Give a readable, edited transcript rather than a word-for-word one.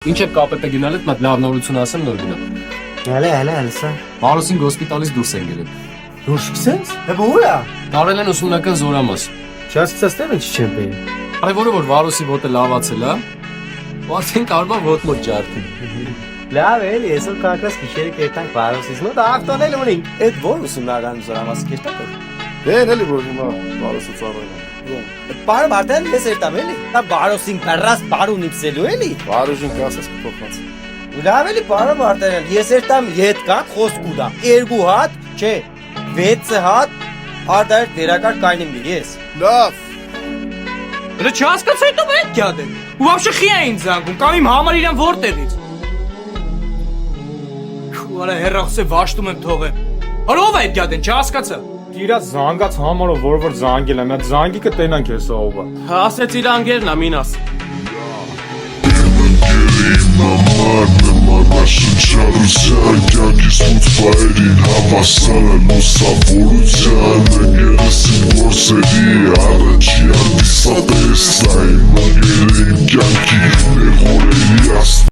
Ինչ է կապետը գնալ այդ մատ լավ նորություն ասեմ նոր գնա։ Հələ սա։ Վարոսին հոսպիտալից դուրս են գերել։ Դուրս գցես։ Հե բուր է։ Տարել են ուսումնական զորամաս։ Չասցած դեմ ինչ չեմ բերի։ Կարևորը որ Վարոսի ոտը լավացել է, ու արդեն կարող է ոտ մոտ ջարդի։ Լավ էլի, այսօր կակրած գիշերը կերտանք Վարոսից մոտ ավտոնել ունենք։ Այդ ո՞ր ուսումնական զորամասը կերտակ։ Դեն էլի որ հիմա Վարոսը ծառայում։ Պարը Մարտեն ես երտամ էլի։ Դա Վարոսին բռած բարուն իպսելու էլի։ Վարուժին կասես կփոխած։ Լավ էլի պարը Մարտեն ես երտամ ետ կա խոսք ուտա։ 2 հատ, չէ, 6 հատ արդար դերակար կայնին բի ես։ Լավ։ Դե չհասկացա հետո պետք է դեն։ Ու вообще խի էին զանգում, կամ իմ համար իրան որտեղից։ Արա հերախսե վաշտում եմ թողեմ։ Արա ով է այդ գյադեն, չհասկացա։ Իրա զանգած համարով որ զանգել եմ, այդ զանգիկը տենանք ես ովը։ Ասեց իր անգերն ա, մին աս։ Շնչառության կյանքիս մութ վայրին հավասար է լուսավորության Ընկերս իմ որսերի առաջի անդիսատեսն այն